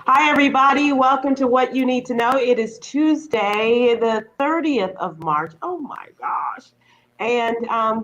Hi, everybody. Welcome to What You Need to Know. It is Tuesday, the 30th of March. Oh my gosh. And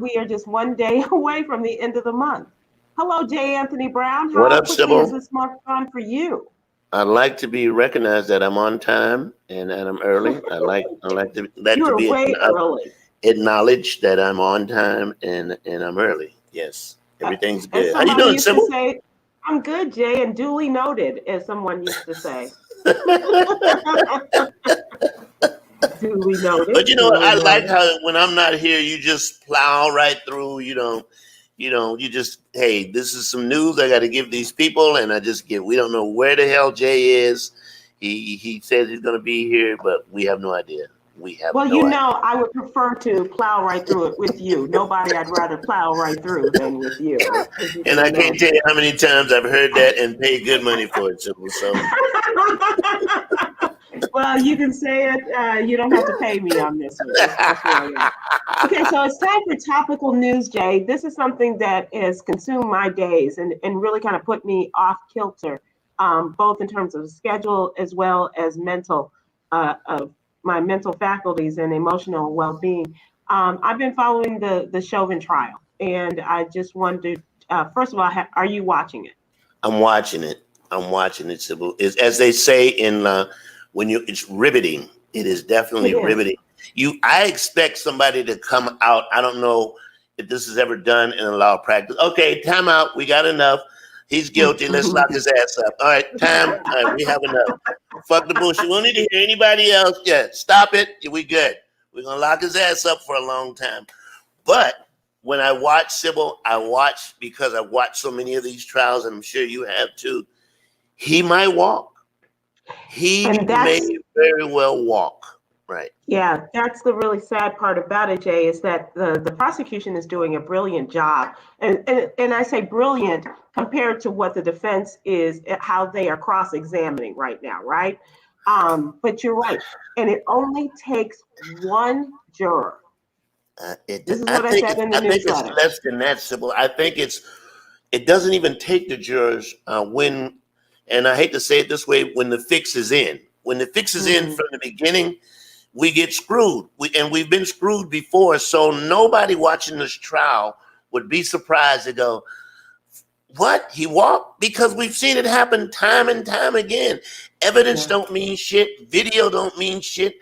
we are just one day away from the end of the month. Hello, J. Anthony Brown. What How up, quickly is Sybil? this month gone for you? I'd like to be recognized that I'm on time and that I'm early. I like that You to are be way early. acknowledged that I'm on time and I'm early. Yes, Uh, everything's As good. How you somebody doing, used to Sybil? say, I'm good, Jay, and duly noted, as someone used to say. Duly noted, But you know what? duly I like noted. how when I'm not here, you just plow right through. You just hey, this is some news I got to give these people, and I just give. We don't know where the hell Jay is. He says he's going to be here, but we have no idea. We have Well, no idea. I would prefer to plow right through it with you. Nobody I'd rather plow right through than with you, as you And may I can't know. tell you how many times I've heard that and paid good money for it, Sybil. So, Well, you can say it. You don't have to pay me on this one. Just FYI. Okay, so it's time for topical news, Jay. This is something that has consumed my days and really kind of put me off kilter, both in terms of schedule as well as of my mental faculties and emotional well-being. I've been following the Chauvin trial, and I just wondered, first of all, are you watching it? I'm watching it. I'm watching it, Sybil. It's, as they say in when you, it's riveting. It is It definitely is. riveting. I expect somebody to come out. I don't know if this is ever done in a law practice. Okay, time out. We got enough. He's guilty. Let's lock his ass up. All right, time. All right, we have enough. Fuck the bullshit. We don't need to hear anybody else. Yeah, stop it. We good. We're gonna lock his ass up for a long time. But when I watch Sybil, I watch because I watched so many of these trials, and I'm sure you have too. He might walk. He And may that's very well walk. Right. Yeah, that's the really sad part about it, Jay, is that the prosecution is doing a brilliant job. And I say brilliant compared to what the defense is, how they are cross-examining right now, right? But you're right. And it only takes one juror. This is what I said in the I think it's newsletter. less than that, Sybil. I think it doesn't even take the jurors when, and I hate to say it this way, when the fix is in. When the fix is in Mhm. from the beginning, we get screwed. We've been screwed before. So nobody watching this trial would be surprised to go, what? He walked? Because we've seen it happen time and time again. Evidence Yeah. don't mean shit. Video don't mean shit.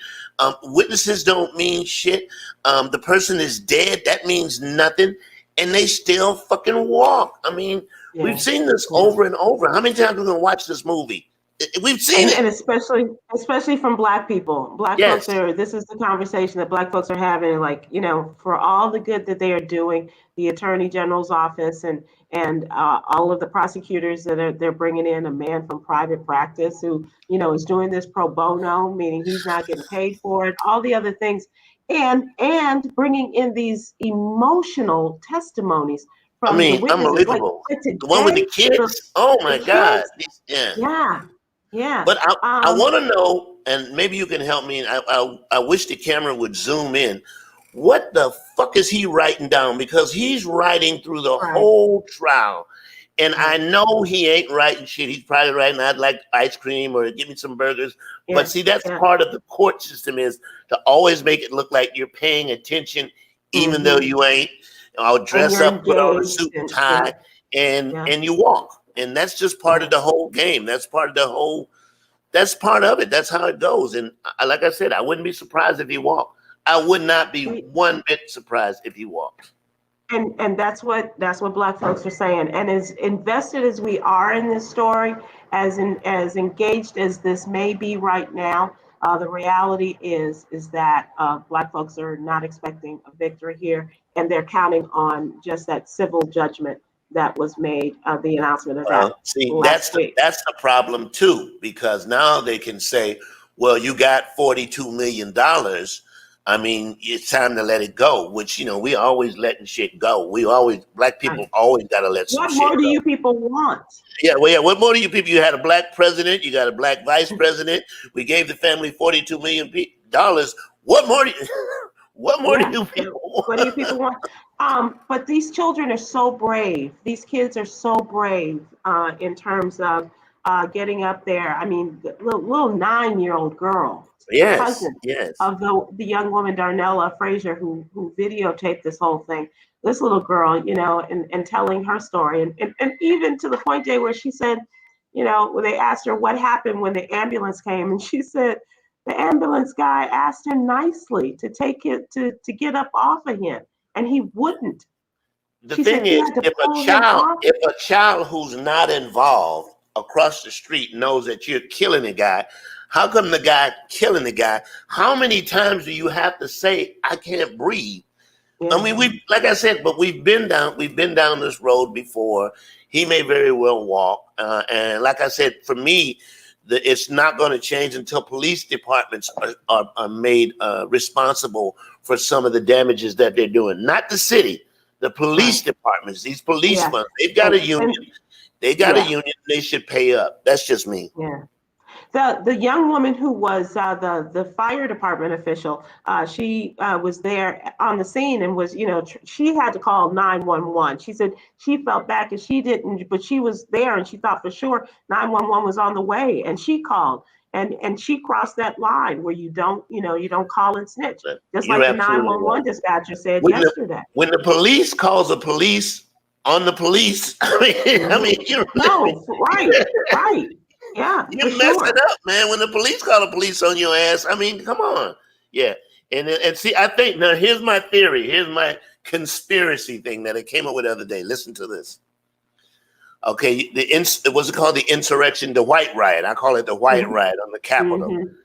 Witnesses don't mean shit. The person is dead. That means nothing. And they still fucking walk. I mean, we've Yeah. seen this Yeah. over and over. How many times are we going to watch this movie? We've seen And it. especially from black people. Black folks Yes. are this is the conversation that black folks are having, like, for all the good that they are doing, the attorney general's office and all of the prosecutors that they're bringing in a man from private practice who is doing this pro bono, meaning he's not getting paid for it, all the other things, and bringing in these emotional testimonies I from the mean, witnesses, unbelievable. like The one with the today, kids. Oh the my God. kids. Yeah. Yeah, yeah. But I Um, want to know, and maybe you can help me. And I wish the camera would zoom in. What the fuck is he writing down? Because he's writing through the right, whole trial. And right. I know he ain't writing shit. He's probably writing, I'd like ice cream or give me some burgers. But Yeah, see, that's yeah. part of the court system is to always make it look like you're paying attention, even though Hmm. you ain't. I'll And dress you're up, put on a engaged, suit and and yeah, tie, yeah, and you walk. And that's just part yeah. of the whole game. That's part of it. That's how it goes. And like I said, I wouldn't be surprised if he walked. I would not be We, one bit surprised if he walked. and that's what Black folks are saying. And as invested as we are in this story, as engaged as this may be right now, the reality is that Black folks are not expecting a victory here, and they're counting on just that civil judgment that was made. The announcement of that See, last week. that's the problem too, because now they can say, "Well, you got $42 million. I mean, it's time to let it go." Which we always letting shit go. We always black Right. people always got to let some What more shit do go. you people want? Yeah, well, yeah. What more do you people? You had a black president. You got a black vice president. We gave the family $42 million. What more? Do you, what more do Yeah. you Yeah. people What do you want? people want? But these children are so brave. These kids are so brave in terms of getting up there. I mean, the little 9-year-old girl, Yes, cousin yes. of the young woman Darnella Frazier who videotaped this whole thing. This little girl, you know, and telling her story, and even to the point, Jay, where she said, you know, when they asked her what happened when the ambulance came, and she said the ambulance guy asked her nicely to take it to get up off of him, and he wouldn't. The She said thing he is, had to pull him off. if a child who's not involved across the street knows that you're killing a guy, how come the guy killing the guy? How many times do you have to say, "I can't breathe"? Yeah. I mean, like I said, but we've been down this road before. He may very well walk, and like I said, for me, it's not going to change until police departments are made responsible for some of the damages that they're doing. Not the city, the police departments. These police funds, they've got a union. They got a union. They should pay up. That's just me. Yeah. The young woman who was the fire department official, she was there on the scene and was, you know, she had to call 911. She said she felt bad because she didn't, but she was there and she thought for sure 911 was on the way, and she called. And she crossed that line where you don't, you know, you don't call and snitch, just You're like the absolutely 911 right. dispatcher said When yesterday. when the police calls the police on the police, I mean, you're No, right. Yeah, for you're messing sure. up, man. When the police call the police on your ass, I mean, come on. Yeah. And see, I think now here's my theory. Here's my conspiracy thing that I came up with the other day. Listen to this. Okay, what's it called? The insurrection, the white riot. I call it the white riot on the Capitol. Mhm.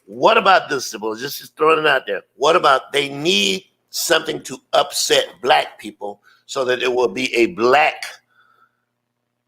What about this, Sybil? Just throwing it out there. What about they need something to upset black people so that it will be a black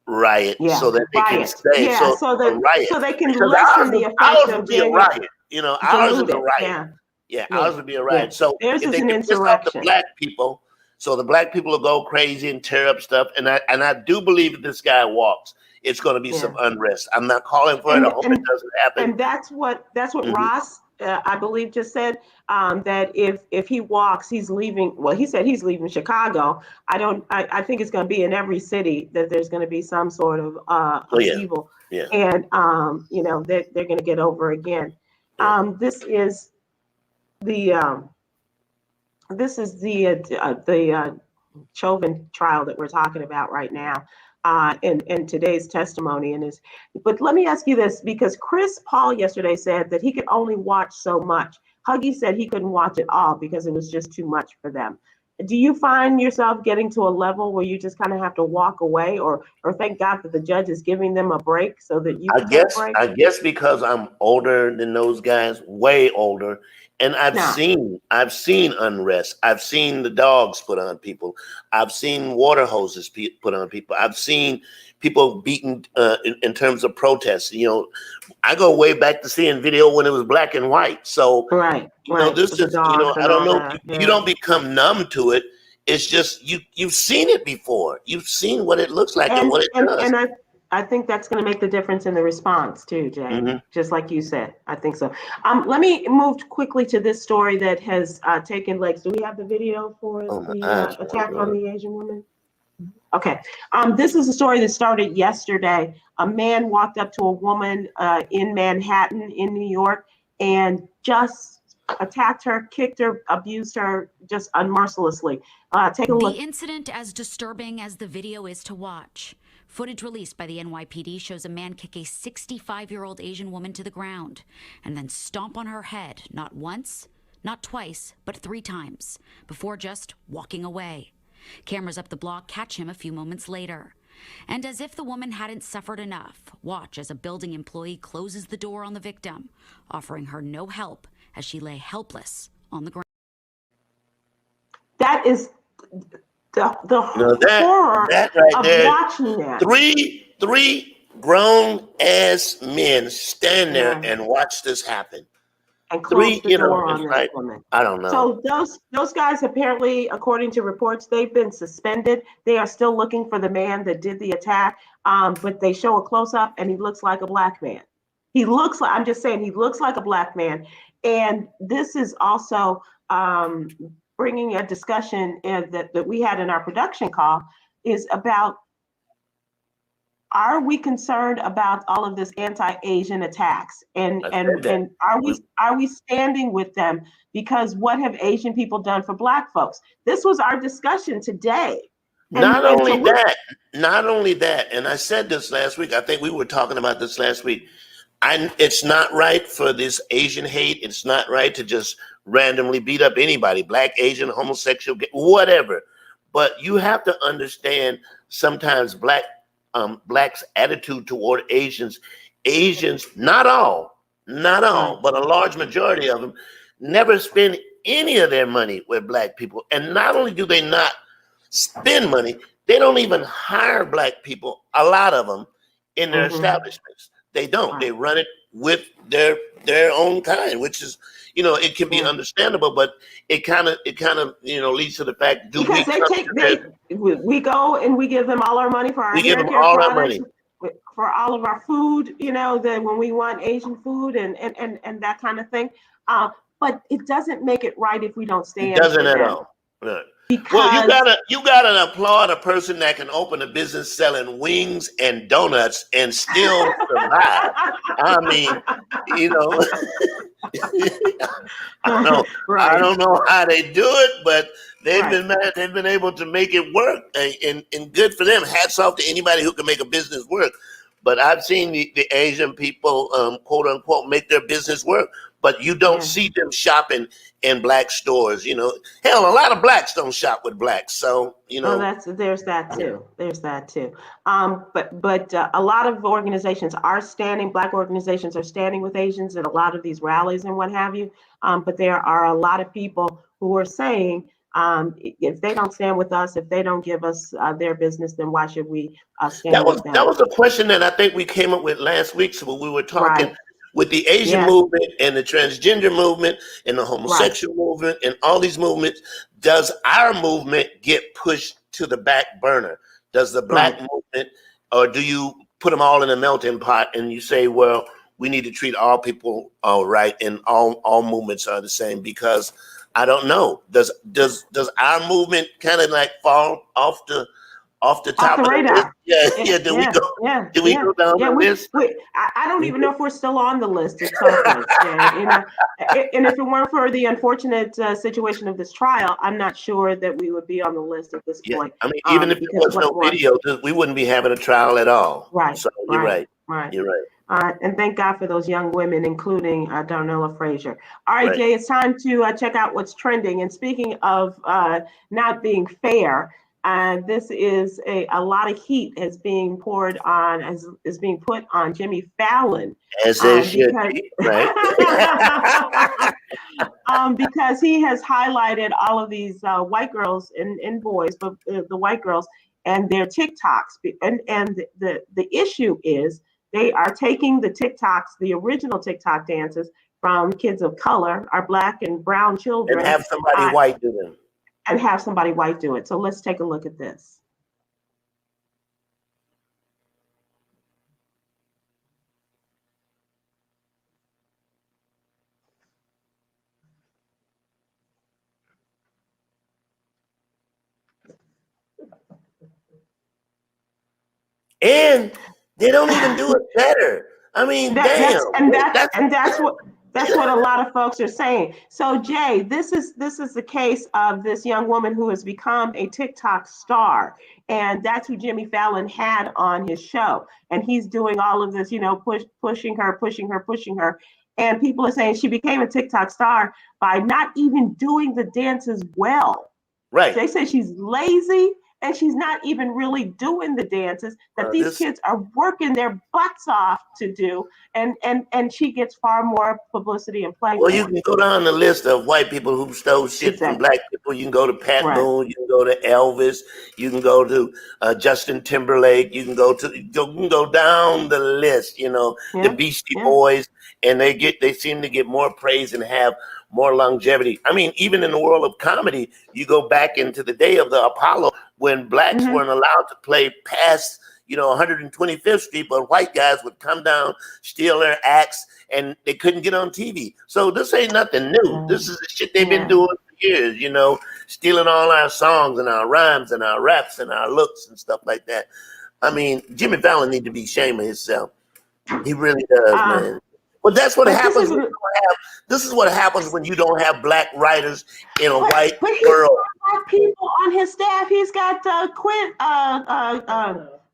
riot, so that they can say so a riot. so they can Because lessen the effect ours of would be a January. riot. You know, ours is a riot. Yeah. Yeah, Yeah. ours would be a riot. Yeah. So Theirs if is they an can piss off the insurrection. black people, so the black people will go crazy and tear up stuff. And I do believe if this guy walks, it's going to be some unrest. I'm not calling for it. I hope it doesn't happen. And that's what Ross, I believe, just said, that if he walks, he's leaving. Well, he said he's leaving Chicago. I think it's going to be in every city that there's going to be some sort of upheaval. Yeah. And you know, they're going to get over again. Yeah. This is the Chauvin trial that we're talking about right now, in today's testimony. But let me ask you this, because Chris Paul yesterday said that he could only watch so much. Huggy said he couldn't watch it all because it was just too much for them. Do you find yourself getting to a level where you just kind of have to walk away, or thank God that the judge is giving them a break so that you can take a break? I guess because I'm older than those guys, way older, and I've seen unrest. I've seen the dogs put on people. I've seen water hoses put on people. I've seen people beaten in terms of protests. You know, I go way back to seeing video when it was black and white. So you know, this is, you know, I don't know. You don't become numb to it. It's just you've seen it before. You've seen what it looks like and what it does. And I think that's going to make the difference in the response too, Jay. Just like you said, I think so. Let me move quickly to this story that has taken legs. Do we have the video for the attack on the Asian woman? Okay. This is a story that started yesterday. A man walked up to a woman in Manhattan, in New York, and just attacked her, kicked her, abused her, just unmercilessly. Take a look. The incident, as disturbing as the video is to watch. Footage released by the NYPD shows a man kick a 65-year-old Asian woman to the ground and then stomp on her head, not once, not twice, but 3 times, before just walking away. Cameras up the block catch him a few moments later. And as if the woman hadn't suffered enough, watch as a building employee closes the door on the victim, offering her no help as she lay helpless on the ground. That is the horror that right of there, watching that. Three grown ass men stand there and watch this happen. And close the door on this like, woman. I don't know. So those guys, apparently, according to reports, they've been suspended. They are still looking for the man that did the attack. But they show a close up, and he looks like a black man. He looks like, I'm just saying, he looks like a black man. And this is also bringing a discussion that we had in our production call, is about are we concerned about all of this anti-Asian attacks? And I said that. and are we standing with them? Because what have Asian people done for Black folks? This was our discussion today. Not only that, and I said this last week. I think we were talking about this last week. It's not right for this Asian hate. It's not right to just randomly beat up anybody, Black, Asian, homosexual, whatever. But you have to understand sometimes Blacks' attitude toward Asians, not all, but a large majority of them never spend any of their money with Black people. And not only do they not spend money, they don't even hire Black people, a lot of them, in their establishments. They don't. Right. They run it with their own kind, which is, it can be understandable, but it kind of leads to the fact, we go and we give them all our money for our hair care products, for all of our food, that when we want Asian food and that kind of thing. But it doesn't make it right if we don't stand. It doesn't at all. Right. Well, you gotta applaud a person that can open a business selling wings and donuts and still survive. I mean, I don't know how they do it, but they've been able to make it work, and good for them. Hats off to anybody who can make a business work. But I've seen the Asian people, quote unquote, make their business work. But you don't see them shopping in Black stores. Hell, a lot of Blacks don't shop with Blacks. So there's that too. There's that too. But a lot of organizations are standing. Black organizations are standing with Asians at a lot of these rallies and what have you. But there are a lot of people who are saying, if they don't stand with us, if they don't give us their business, then why should we stand with them? That was a question that I think we came up with last week. So when we were talking. Right. With the Asian movement and the transgender movement and the homosexual movement and all these movements, does our movement get pushed to the back burner? Does the Black movement, or do you put them all in a melting pot and you say, well, we need to treat all people all right and all movements are the same? Because I don't know. Does our movement kind of like fall off the top of the radar? Do we go down the list? I don't even know if we're still on the list at some point. And if it weren't for the unfortunate situation of this trial, I'm not sure that we would be on the list at this point. I mean, even if there was no video, we wouldn't be having a trial at all. Right. So you're right. You're right. And thank God for those young women, including Darnella Frazier. All right, Jay, it's time to check out what's trending. And speaking of not being fair, this is a lot of heat is being put on Jimmy Fallon. As they should be, right? Because he has highlighted all of these white girls and boys, but the white girls and their TikToks. And the issue is they are taking the TikToks, the original TikTok dances from kids of color, our Black and brown children. And have somebody white do them. And have somebody white do it. So let's take a look at this. And they don't even do it better. I mean, That's what a lot of folks are saying. So Jay, this is the case of this young woman who has become a TikTok star, and that's who Jimmy Fallon had on his show. And he's doing all of this, pushing her. And people are saying she became a TikTok star by not even doing the dances well. Right. They say she's lazy and she's not even really doing the dances that these kids are working their butts off to do, and she gets far more publicity and play. Well, you can go down the list of white people who stole shit from Black people. You can go to Pat Boone, you can go to Elvis, you can go to Justin Timberlake, you can go down the list. The Beastie Boys, and they seem to get more praise and have more longevity. I mean, even in the world of comedy, you go back into the day of the Apollo when Blacks weren't allowed to play past, 125th Street, but white guys would come down, steal their acts, and they couldn't get on TV. So this ain't nothing new. This is the shit they've been doing for years, stealing all our songs and our rhymes and our raps and our looks and stuff like that. I mean, Jimmy Fallon need to be ashamed of himself. He really does, man. But that's what happens. This is what happens when you don't have black writers in a white world. Black people on his staff. He's got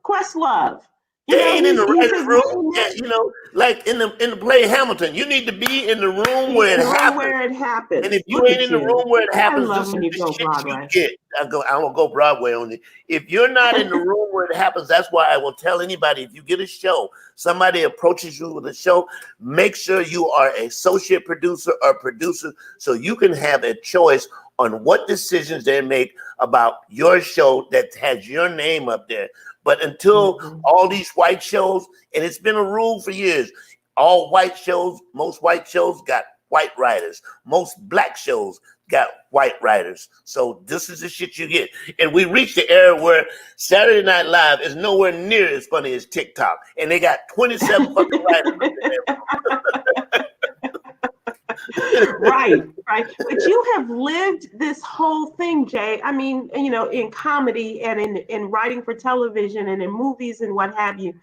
Questlove. They ain't in the writer's room. Yeah, you know, like in the play Hamilton, you need to be in the room where it happens. And if you ain't in the room where it happens, this is the shit you get. I'm gonna go Broadway on it. If you're not in the room where it happens, that's why I will tell anybody, if you get a show, somebody approaches you with a show, make sure you are an associate producer or producer so you can have a choice on what decisions they make about your show that has your name up there. But until all these white shows, and it's been a rule for years, all white shows, most white shows got white writers. Most black shows got white writers. So this is the shit you get. And we reached the era where Saturday Night Live is nowhere near as funny as TikTok. And they got 27 fucking writers. Right. But you have lived this whole thing, Jay. I mean, you know, in comedy and in writing for television and in movies and what have you.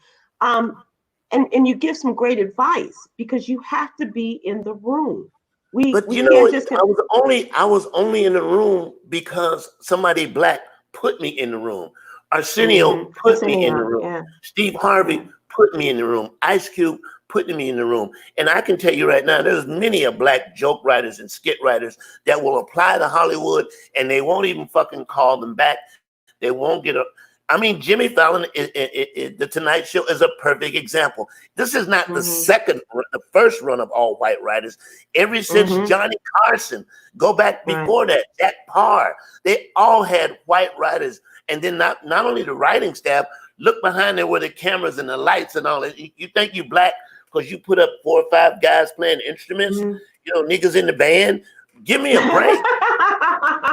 And you give some great advice because you have to be in the room. But you know, I was only in the room because somebody black put me in the room. Arsenio put me in the room. Yeah. Steve Harvey put me in the room. Ice Cube putting me in the room. And I can tell you right now, there's many of black joke writers and skit writers that will apply to Hollywood and they won't even fucking call them back. They won't get I mean, Jimmy Fallon, The Tonight Show is a perfect example. This is not the first run of all white writers. Ever since Johnny Carson, go back before that, Jack Parr, they all had white writers. And then not only the writing staff, look behind there where the cameras and the lights and all that. You think you black because you put up 4 or 5 guys playing instruments, you know, niggas in the band. Give me a break.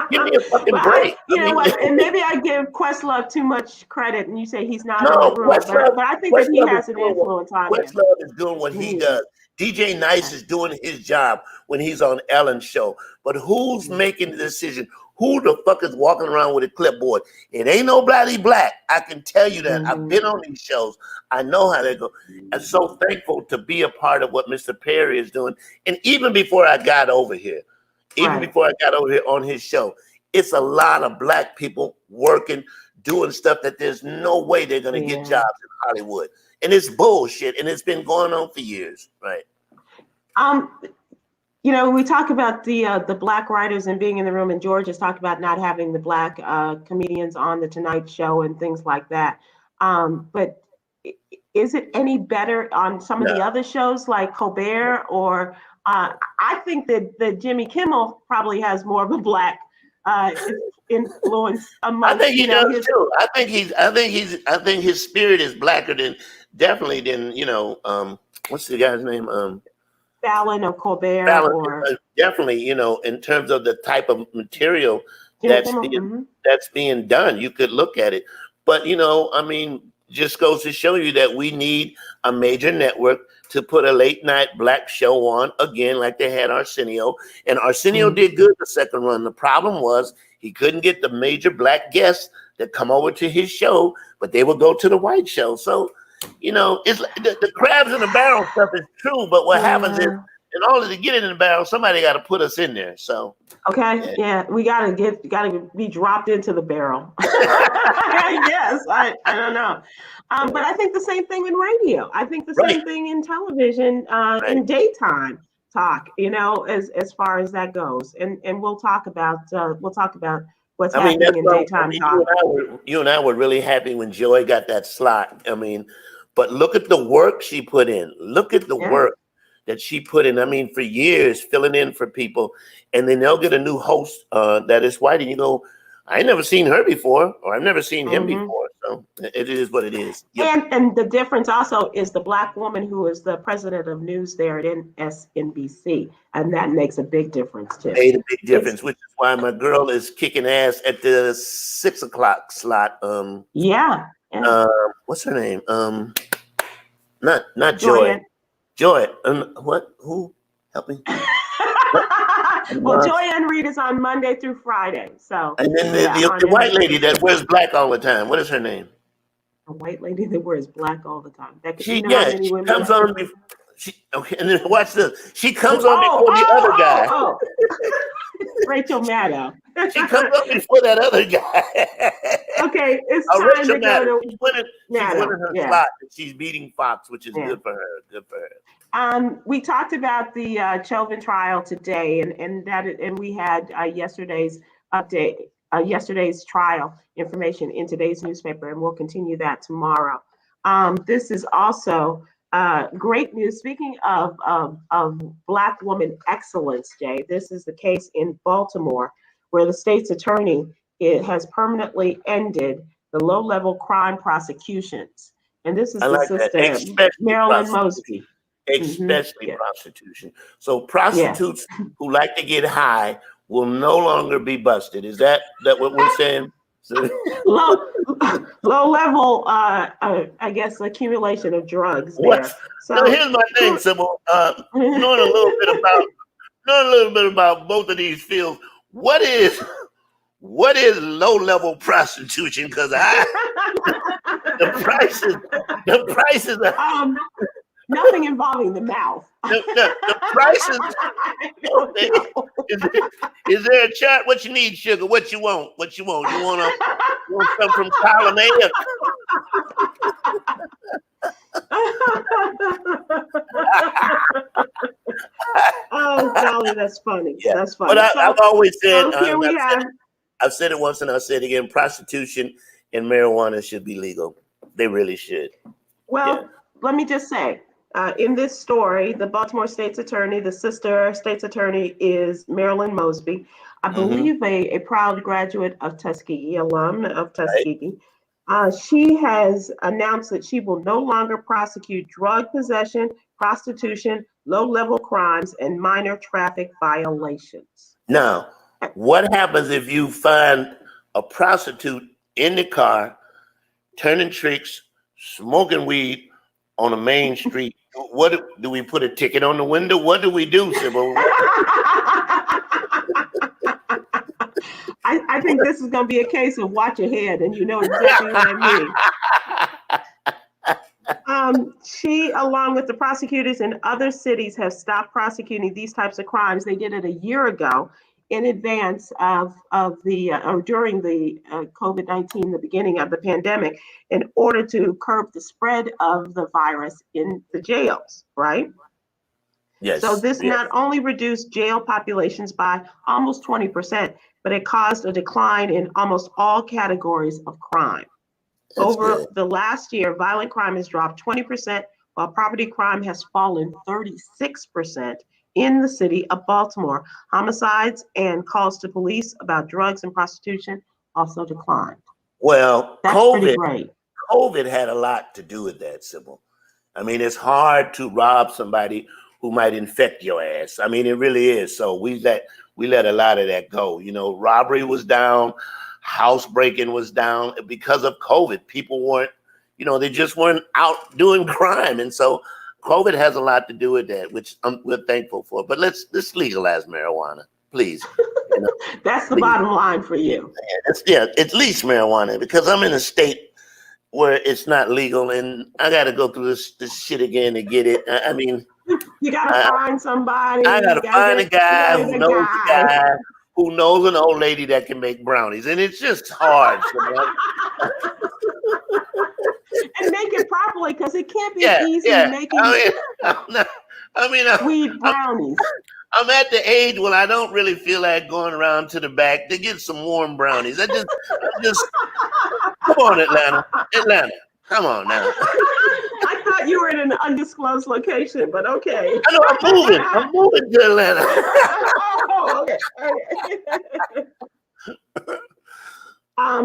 Give me a fucking break. You know what? And maybe I give Questlove too much credit, and you say he's not in the room, but I think that he has an influence on it. Questlove is doing what he does. DJ Nice is doing his job when he's on Ellen's show. But who's making the decision? Who the fuck is walking around with a clipboard? It ain't nobody black. I can tell you that. I've been on these shows. I know how they go. I'm so thankful to be a part of what Mr. Perry is doing. And even before I got over here, before I got over here on his show, it's a lot of black people working, doing stuff that there's no way they're going to get jobs in Hollywood. And it's bullshit. And it's been going on for years. Right. You know, we talk about the black writers and being in the room, and George has talked about not having the black comedians on the Tonight Show and things like that. But is it any better on some of the other shows like Colbert or I think that Jimmy Kimmel probably has more of a black influence among. I think he does too. I think his spirit is blacker than you know. What's the guy's name? Fallon or Colbert. Fallon, definitely, you know, in terms of the type of material that's being done, you could look at it. But you know, I mean, just goes to show you that we need a major network to put a late night black show on again, like they had Arsenio. And Arsenio did good the second run. The problem was he couldn't get the major black guests that come over to his show, but they would go to the white show. So, you know, it's the crabs in the barrel stuff is true, but what happens is, in order to get it in the barrel, somebody got to put us in there. So we gotta be dropped into the barrel. I guess I don't know, but I think the same thing in radio. I think the same thing in television, in daytime talk. You know, as far as that goes, and we'll talk about what's happening in daytime talk. You and I were really happy when Joy got that slot. I mean, but look at the work she put in. Look at the work that she put in. I mean, for years, filling in for people. And then they'll get a new host that is white. And you go, I ain't never seen her before, or I've never seen him before. So it is what it is. Yep. And the difference also is the black woman who is the president of news there at SNBC. And that makes a big difference, too. Made a big difference, which is why my girl is kicking ass at the 6 o'clock slot. What's her name? Not Joy. Joy. What? Who? Help me. Well, Joy and Reed is on Monday through Friday. So. And then the white lady that wears black all the time. What is her name? A white lady that wears black all the time. That could, She, how yeah, many she women? comes on before. Okay, and then watch this. She comes on Oh, before the other guy. oh. Rachel Maddow. She comes up before that other guy. Okay, it's time Rachel to go Maddow. to She's winning her yeah. slot. And she's beating Fox, which is Yeah. good for her. Good for her. We talked about the Chauvin trial today, and we had yesterday's update, yesterday's trial information in today's newspaper, and we'll continue that tomorrow. This is also great news. Speaking of Black woman excellence, Jay, this is the case in Baltimore, where the state's attorney has permanently ended the low-level crime prosecutions, and this is I the like that. sister Especially Marilyn prostitution. Mosby. Especially Yeah. prostitution. So prostitutes who like to get high will no longer be busted. Is that what we're saying? low level, I guess, accumulation of drugs there. So now here's my thing, Sybil. Knowing a little bit about both of these fields, what is low level prostitution? Because the prices are nothing involving the mouth. The prices. Is there a chart? What you need, sugar? What you want? What you want? You want some from column A? Oh, golly, that's funny. Yeah. That's funny. But I've always said, I've said it once and I'll say it again, prostitution and marijuana should be legal. They really should. Well, let me just say, in this story, the Baltimore State's attorney, the sister state's attorney is Marilyn Mosby, I believe a proud graduate of Tuskegee, alum of Tuskegee. Right. She has announced that she will no longer prosecute drug possession, prostitution, low-level crimes, and minor traffic violations. Now, what happens if you find a prostitute in the car, turning tricks, smoking weed on a main street? What do we put a ticket on the window? What do we do, Sybil? I think this is going to be a case of watch ahead, and you know exactly what I mean. She, along with the prosecutors in other cities, have stopped prosecuting these types of crimes. They did it a year ago in advance of the or during the COVID-19, the beginning of the pandemic, in order to curb the spread of the virus in the jails, right? Yes. So this not only reduced jail populations by almost 20%, but it caused a decline in almost all categories of crime. Over the last year, violent crime has dropped 20%, while property crime has fallen 36% in the city of Baltimore. Homicides and calls to police about drugs and prostitution also declined. Well, that's pretty great. COVID had a lot to do with that, Sybil. I mean, it's hard to rob somebody who might infect your ass. I mean, it really is. So we let a lot of that go. You know, robbery was down, housebreaking was down because of COVID. People weren't, they just weren't out doing crime. And so COVID has a lot to do with that, which we're thankful for. But let's legalize marijuana, please. That's the bottom line for you. At least marijuana, because I'm in a state where it's not legal, and I got to go through this shit again to get it. I mean, you got to find somebody. I got to find a guy who knows a guy who knows an old lady that can make brownies, and it's just hard. And make it properly, because it can't be easy making weed brownies. I'm at the age when I don't really feel like going around to the back to get some warm brownies. I just come on, Atlanta, come on now. I thought you were in an undisclosed location, but okay. I know I'm moving to Atlanta. Oh, okay.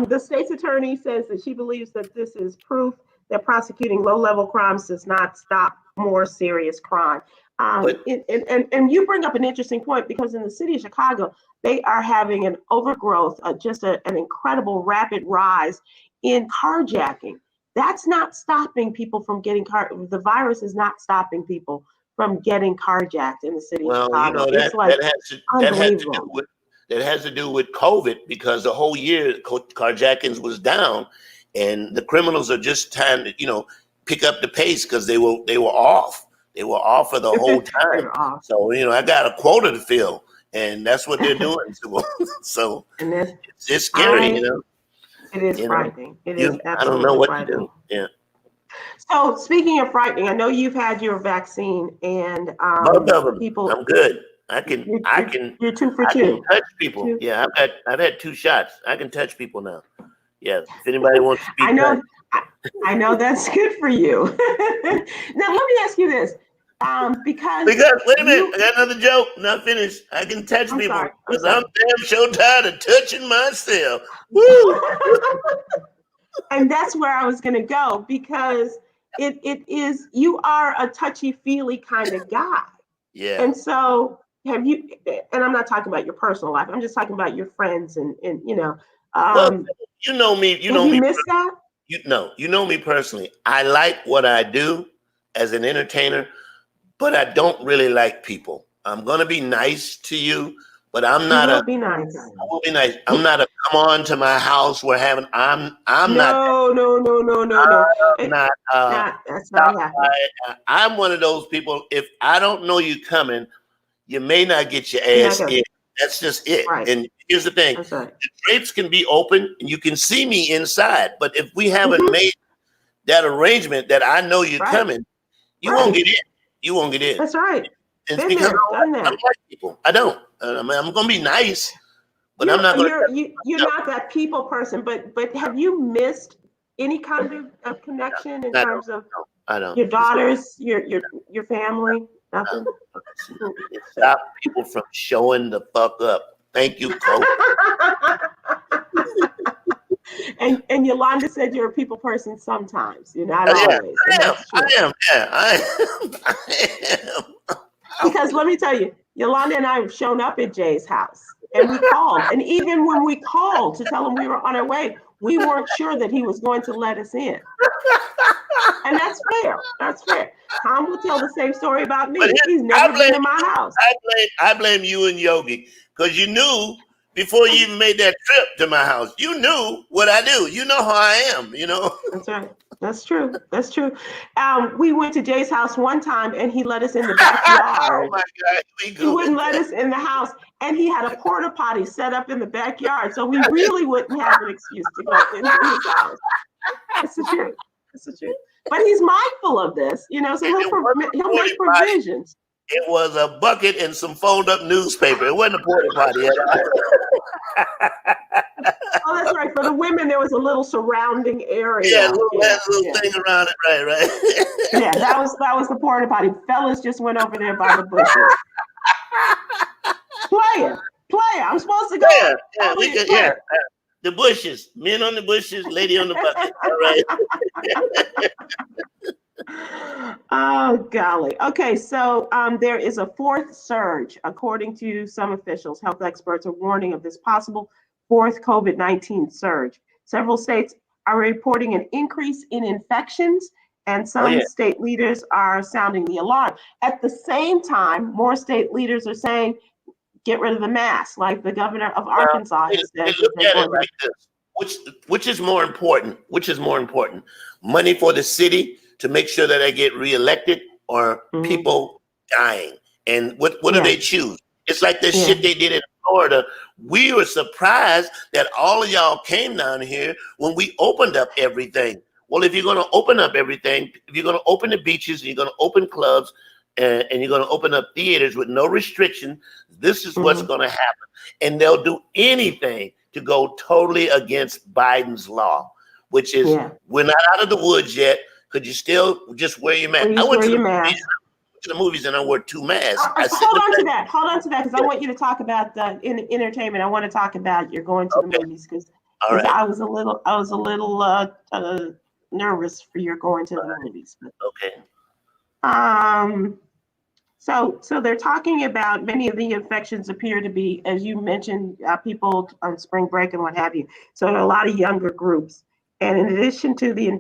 The state's attorney says that she believes that this is proof that prosecuting low-level crimes does not stop more serious crime. And you bring up an interesting point, because in the city of Chicago, they are having an overgrowth, just an incredible rapid rise in carjacking. That's not stopping people from getting the virus is not stopping people from getting carjacked in the city of Chicago. That has to do with COVID, because the whole year carjackings was down and the criminals are just trying to pick up the pace because they were off. They were off for the whole time. So I got a quota to fill, and that's what they're doing. So it's scary, It is frightening. It is absolutely I don't know what to do. Yeah. So speaking of frightening, I know you've had your vaccine, and both of them. People. I'm good. I can. You're 2 for 2. I can touch people. 2. Yeah, I've had 2 shots. I can touch people now. Yeah. If anybody wants to speak, I know that's good for you. Now let me ask you this, because wait a minute, I got another joke. Not finished. I can touch people because I'm damn so tired of touching myself. Woo! And that's where I was going to go, because you are a touchy-feely kind of guy. Yeah. And so have you, and I'm not talking about your personal life, I'm just talking about your friends and well, you know me. You know me. Miss that? You know me personally. I like what I do as an entertainer, but I don't really like people. I'm going to be nice to you, but I'm not I will be nice. I will be nice. I'm not a come on to my house. I'm not. No. I'm not. That's not happening. I'm one of those people. If I don't know you coming, you may not get your ass in. That's just it. Right. And here's the thing: That's right. the drapes can be open, and you can see me inside. But if we haven't made that arrangement that I know you're coming, you won't get in. You won't get in. That's right. It's because I don't like people. I don't. I'm going to be nice, but I'm not going to. You're not that people person. But have you missed any kind of connection in terms of your daughters, your family? Nothing. Stop people from showing the fuck up. Thank you, Coach. And Yolanda said you're a people person sometimes. You're not always. I am. Yeah, I am. Because let me tell you, Yolanda and I have shown up at Jay's house, and we called. And even when we called to tell him we were on our way, we weren't sure that he was going to let us in. And that's fair. That's fair. Tom will tell the same story about me. He's never been to my house. I blame you and Yogi, because you knew before you even made that trip to my house. You knew what I do. You know how I am, That's right. That's true. That's true. We went to Jay's house one time, and he let us in the backyard. Oh my God. He wouldn't let us in the house, and he had a porta potty set up in the backyard, so we really wouldn't have an excuse to go into his house. That's the truth. That's the truth. But he's mindful of this, so he'll make provisions. It was a bucket and some fold up newspaper. It wasn't a porta potty at all. Oh, that's right. For the women, there was a little surrounding area. Yeah, little thing around it, right. Yeah, that was the porta potty. Fellas just went over there by the bushes. Player. I'm supposed to go. Yeah. The bushes. Men on the bushes, lady on the bucket. All right. Oh, golly. Okay, so there is a 4th surge. According to some officials, health experts are warning of this possible 4th COVID-19 surge. Several states are reporting an increase in infections, and some state leaders are sounding the alarm. At the same time, more state leaders are saying, get rid of the mask, like the governor of Arkansas has said. Look at it like this. Which is more important? Money for the city to make sure that they get reelected, or people dying? And what do they choose? It's like the shit they did in Florida. We were surprised that all of y'all came down here when we opened up everything. Well, if you're going to open up everything, if you're going to open the beaches, and you're going to open clubs, and you're going to open up theaters with no restriction, this is what's going to happen. And they'll do anything to go totally against Biden's law, which is we're not out of the woods yet. Could you still just wear your mask? I went to the movies and I wore 2 masks. Hold on to that, because I want you to talk about the entertainment. I want to talk about you're going to the movies, because I was a little nervous for your going to the movies. But, okay. So they're talking about many of the infections appear to be, as you mentioned, people on spring break and what have you. So there are a lot of younger groups. And in addition to the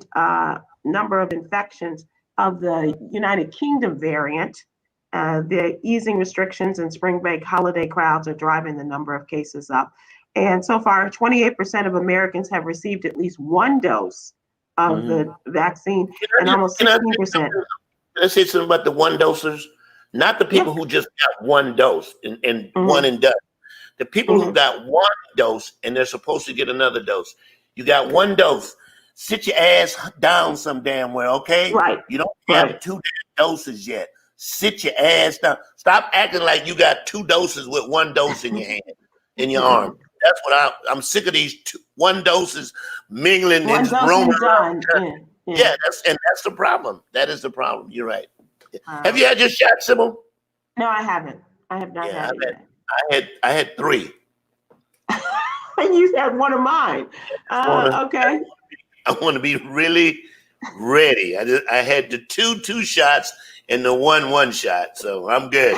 number of infections of the United Kingdom variant, the easing restrictions and spring break holiday crowds are driving the number of cases up. And so far, 28% of Americans have received at least one dose of the vaccine, and almost 16%. Let's say something about the one dosers, not the people who just got one dose and one and done. The people who got one dose and they're supposed to get another dose. You got one dose. Sit your ass down some damn well, okay? Right. You don't have two damn doses yet. Sit your ass down. Stop acting like you got two doses with one dose in your hand, in your arm. That's what I'm sick of these one doses mingling and roaming around. Yeah, that's the problem. That is the problem. You're right. Have you had your shot, Sybil? No, I haven't. I have not had it yet. I had 3. And you had one of mine. Okay. I want to be really ready. I had the two shots and the one shot, so I'm good.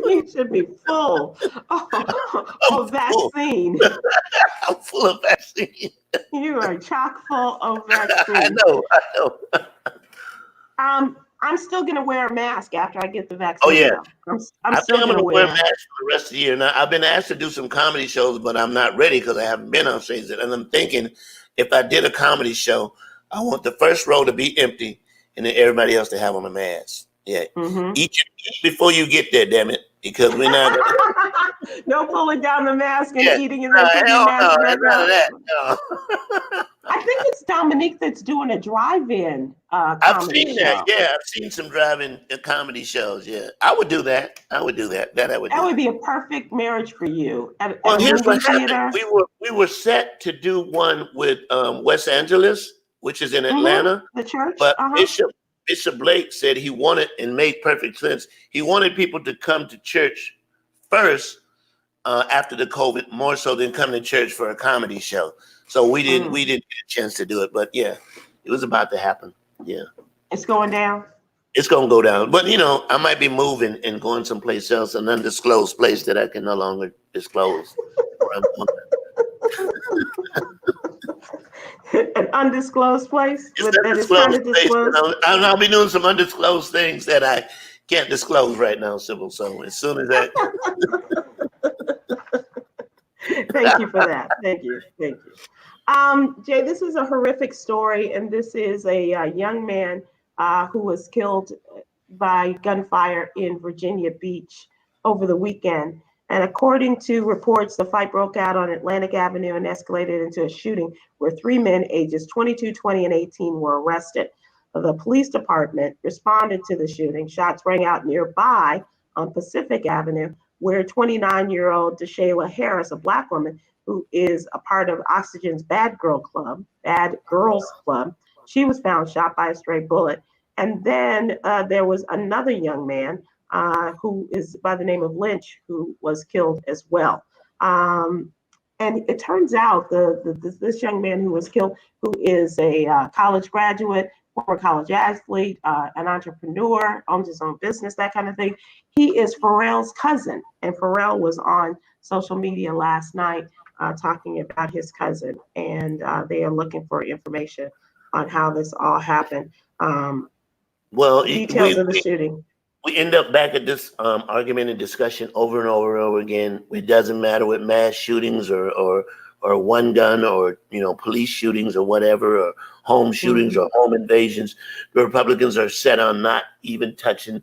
You should be full of vaccine. I'm full of vaccine. You are chock full of vaccine. I know. I'm still gonna wear a mask after I get the vaccine. Oh yeah, I'm still gonna wear a mask for the rest of the year. Now I've been asked to do some comedy shows, but I'm not ready because I haven't been on stage yet. And I'm thinking, if I did a comedy show, I want the first row to be empty, and then everybody else to have on a mask. Yeah, eat before you get there, damn it, because we're not. No pulling down the mask and eating and then putting the mask back none of that. up. No. I think it's Dominique that's doing a drive-in I've comedy seen show. that. Yeah, I've seen some drive-in comedy shows. Yeah, I would do that. That would be a perfect marriage for you. Well, here's what happened. We were set to do one with West Angeles, which is in Atlanta. The church. But Bishop Blake said he wanted, and made perfect sense, he wanted people to come to church first after the COVID, more so than come to church for a comedy show. So we didn't get a chance to do it. But yeah, it was about to happen. Yeah. It's going down? It's going to go down. But, I might be moving and going someplace else, an undisclosed place that I can no longer disclose. An undisclosed place? I'll be doing some undisclosed things that I can't disclose right now, Sybil. So as soon as that. Thank you for that. Thank you. Jay, this is a horrific story, and this is a young man who was killed by gunfire in Virginia Beach over the weekend. And according to reports, the fight broke out on Atlantic Avenue and escalated into a shooting where 3 men ages 22, 20, and 18 were arrested. The police department responded to the shooting. Shots rang out nearby on Pacific Avenue, where 29-year-old Deshayla Harris, a Black woman who is a part of Oxygen's Bad Girls Club, she was found shot by a stray bullet. And then there was another young man who is by the name of Lynch, who was killed as well. And it turns out this young man who was killed, who is a college graduate, former college athlete, an entrepreneur, owns his own business, that kind of thing. He is Pharrell's cousin, and Pharrell was on social media last night talking about his cousin, and they are looking for information on how this all happened. Details of the shooting. We end up back at this argument and discussion over and over and over again. It doesn't matter with mass shootings or one gun or police shootings or whatever, or home shootings or home invasions. The Republicans are set on not even touching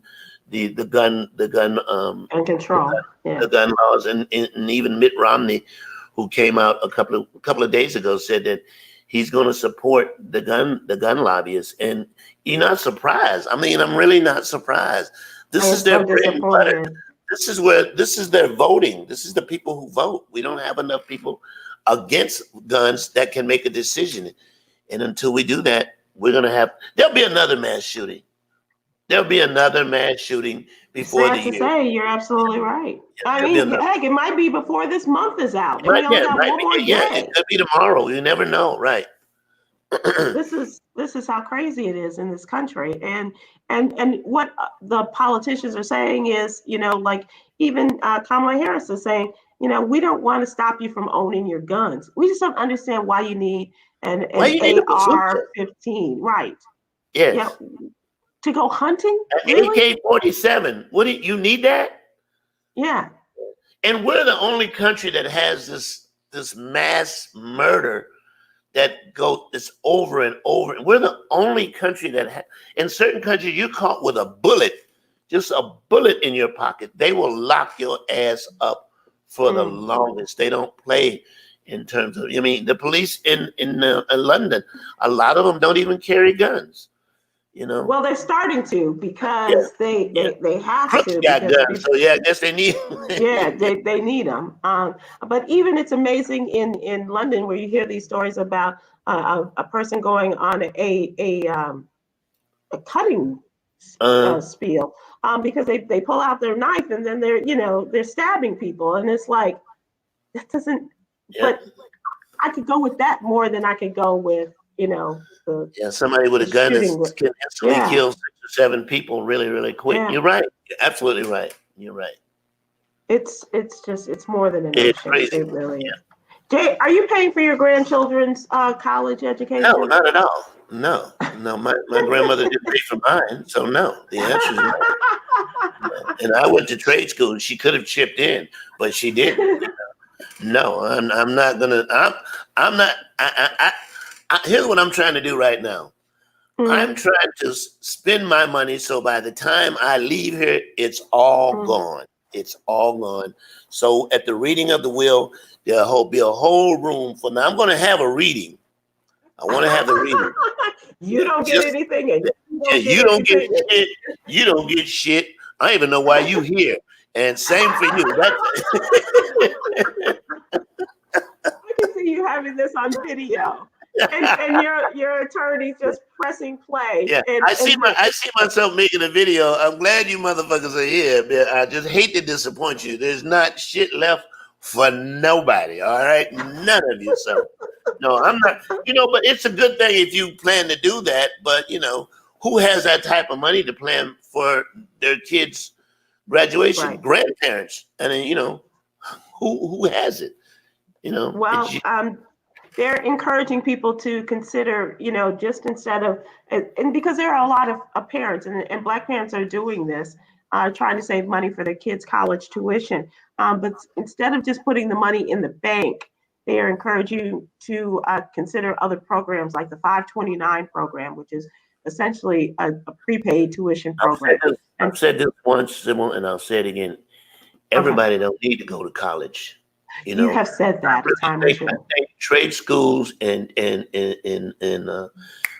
the gun and control the gun laws, and even Mitt Romney, who came out a couple of days ago, said that he's going to support the gun lobbyists. And you're not surprised. I mean, I'm really not surprised. This is their bread and butter. This is their voting. This is the people who vote. We don't have enough people against guns that can make a decision. And until we do that, there'll be another mass shooting. There'll be another mass shooting before the year. Say, you're absolutely right. I mean, heck, it might be before this month is out. Right, it could be tomorrow. You never know, right? This is how crazy it is in this country, and what the politicians are saying is, like even Kamala Harris is saying, we don't want to stop you from owning your guns. We just don't understand why you need an AR-15, right? Yes. Yeah, to go hunting. Really? AK-47. What do you need that? Yeah. And we're the only country that has this this mass murder that it's over and over. And we're the only country that in certain countries, you're caught with a bullet, just a bullet in your pocket. They will lock your ass up for the longest. They don't play in terms of, I mean, the police in London, a lot of them don't even carry guns. You know, well, they're starting to because they have Crooks to. got guns, so yeah, I guess they need. Yeah, they need them. But even it's amazing in London where you hear these stories about a person going on a cutting spiel because they pull out their knife and then they're stabbing people, and it's like that doesn't. Yeah. But I could go with that more than I could go with somebody with a gun can instantly kill 6 or 7 people really, really quick. Yeah. You're right. You're absolutely right. You're right. It's more than a notion. It's crazy. It really is. Jay, are you paying for your grandchildren's college education? No, not at all. No. My grandmother didn't pay for mine, so no. The answer is no. And I went to trade school. She could have chipped in, but she didn't. No, I'm not gonna. I'm not. Here's what I'm trying to do right now. I'm trying to spend my money so by the time I leave here, it's all gone. It's all gone. So at the reading of the will, there'll be a whole room for. Now I'm going to have a reading. I want to have the reading. You don't get anything. And you don't get shit. You don't get shit. I don't even know why you here. And same for you. I can see you having this on video. And your attorney just pressing play. Yeah, I see myself making a video. I'm glad you motherfuckers are here, but I just hate to disappoint you. There's not shit left for nobody. All right, none of you. So, no, I'm not. But it's a good thing if you plan to do that. But who has that type of money to plan for their kids' graduation? Right. Grandparents, and then who has it? Well, they're encouraging people to consider, just instead of, and because there are a lot of parents and Black parents are doing this, trying to save money for their kids' college tuition. But instead of just putting the money in the bank, they are encouraging you to consider other programs like the 529 program, which is essentially a prepaid tuition program. I've said this once, Sybil, and I'll say it again. Everybody don't need to go to college. You have said that a time or two. I think trade schools and